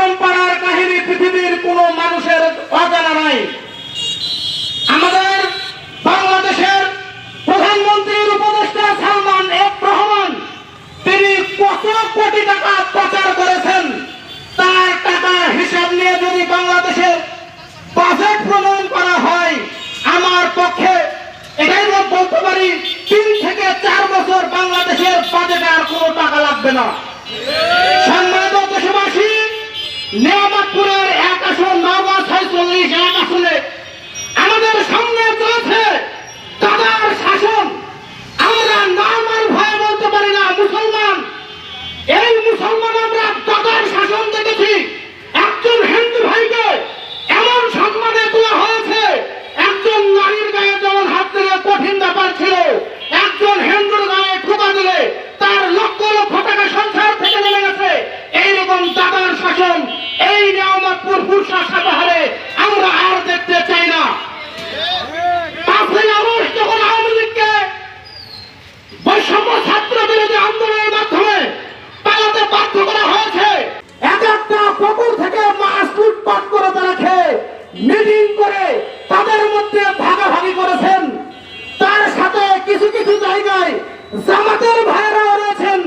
পরম্পরার কাহিনী পৃথিবীর কোনো মানুষের অজানা নাই। আমাদের বাংলাদেশের প্রধানমন্ত্রীর উপদেষ্টা সালমান এফ রহমান তিনি কত কোটি টাকা পাচার করেছেন, তার টাকার হিসাব নিয়ে যদি বাংলাদেশের বাজেট প্রণয়ন করা হয়, আমার পক্ষে এটাই বলতে পারি 3 থেকে 4 বছর বাংলাদেশের বাজেটে আর কোনো টাকা লাগবে না। সম্মানিত দেশবাসী, নিয়ামতপুরের 1 আসন, নওগাঁ 46 1 আসনে আমাদের সামনে চলছে দাদার শাসন। আমরা নাম আর ভয় বলতে পারি না মুসলমান। এই মুসলমান আমরা দাদার শাসন দেখেছি। একজন হিন্দু ভাইকে এমন সম্মানে তোলা হয়েছে, একজন নারীর গায়ে যেমন হাত দিলে কঠিন ব্যাপার ছিল, একজন হিন্দুর গায়ে ঠোকা দিলে তার লক্ষ লক্ষ টাকা সংসার থেকে নেমে গেছে। এইরকম দাদার শাসন এই নিয়ামতপুর পুরসা সাপাহারে আমরা আর দেখতে চাই না। 5ই আগস্ট যখন আওয়ামী লীগকে বৈষম্য ছাত্র বিরোধী আন্দোলনের মাধ্যমে পালাতে বাধ্য করা হয়েছে, এক একটা পুকুর থেকে মাছ লুটপাট করে তারা খেয়ে মিটিং করে তাদের মধ্যে ভাগাভাগি করেছেন। তার সাথে কিছু কিছু জায়গায় জামাতের ভাইরাও রয়েছেন,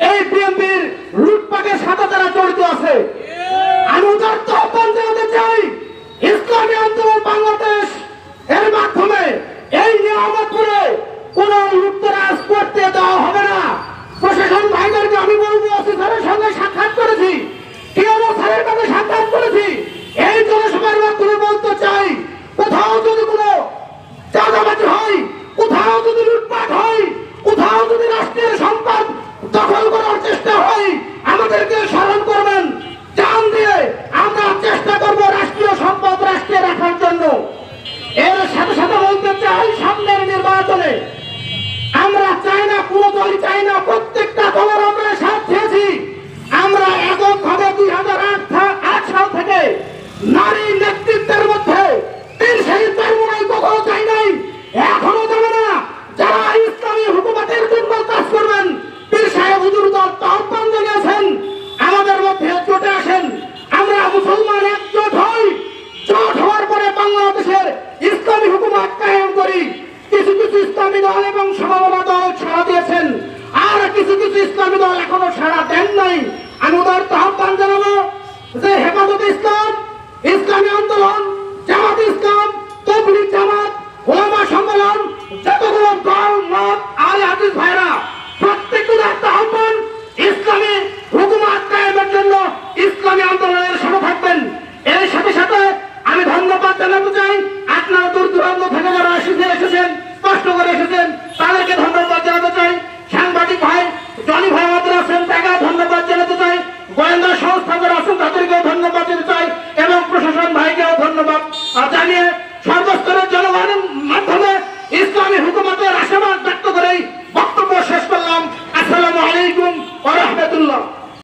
এই বিএনপির লুটপাটের সাথে তারা জড়িত আছে। আমি উদার্ত আহ্বান জানাতে চাই, ইসলামী আন্দোলন বাংলাদেশ এর মাধ্যমে এই নিয়ামতপুরে কোন লুটতরাজ করতে দেওয়া হবে না। প্রশাসন ভাইদেরকে আমি বলবো, ওসি স্যারের সঙ্গে সাক্ষাৎ করেছি, টিএনও স্যারের কাছে সাক্ষাৎ করেছি। এই জনসভার মাধ্যমে বলতে চাই, কোথাও যদি কোনো চাঁদাবাজি হয়, কোথাও যদি লুটপাট হয়, কোথাও যদি রাষ্ট্রের সম্পদ দখল করার চেষ্টা হয়, আমাদেরকে স্মরণ করবেন। জান দিয়ে আমরা চেষ্টা করবো রাষ্ট্রীয় সম্পদ রাষ্ট্রে রাখার জন্য। এর সাথে সাথে বলতে চাই, সামনের নির্বাচনে আমরা চাই না, কোনো দলই চাই না, প্রত্যেকটা দলের আমরা সাথ দিয়েছি। আমরা এককভাবে 2008 সাল থেকে নারী নেতৃত্বের মধ্যে শহীদ চরমনাই কখনো চাই নাই, এখনো যাবে না। যারা ইসলামী হুকুমতের জন্য কাজ করবেন, পীর সাহেব হুজুর দল আহ্বান জানিয়েছেন, আমাদের মধ্যে জোটে আসেন। আমরা মুসলমান একজোট হই, জোট হওয়ার পরে বাংলাদেশের ইসলামী হুকুমত কায়েম করি। কিছু কিছু ইসলামী দল এবং সমমনা দল সাড়া দিয়েছেন, আর কিছু কিছু ইসলামী দল এখনো সাড়া দেন নাই। আমি ওদের আহ্বান জানাবো যে হেফাজতে ইসলাম, ইসলামী আন্দোলন, জামাত ইসলাম, তবলিগ জামাত, ওলামা সম্মেলন, যতগুলো দল মত আলে হাদিস ভাইরা, প্রত্যেকটা একটা আহ্বান, ইসলামী হুকুমত কায়েমের জন্য ইসলামী আন্দোলনের সাথে থাকবেন। এর সাথে সাথে আমি ধন্যবাদ জানাতে চাই, আপনারা দূর দূরান্ত থেকে যারা এসেছেন, কষ্ট করে এসেছেন, তাদেরকে ধন্যবাদ জানাতে চাই। সাংবাদিক ভাই জনি ভাই আমাদের আছেন, তাকে ধন্যবাদ জানাতে চাই। গোয়েন্দা সংস্থা যারা আছেন তাদেরকেও ধন্যবাদ দিতে চাই, এবং প্রশাসন ভাইকেও ধন্যবাদ জানিয়ে সর্বস্তরের জনগণ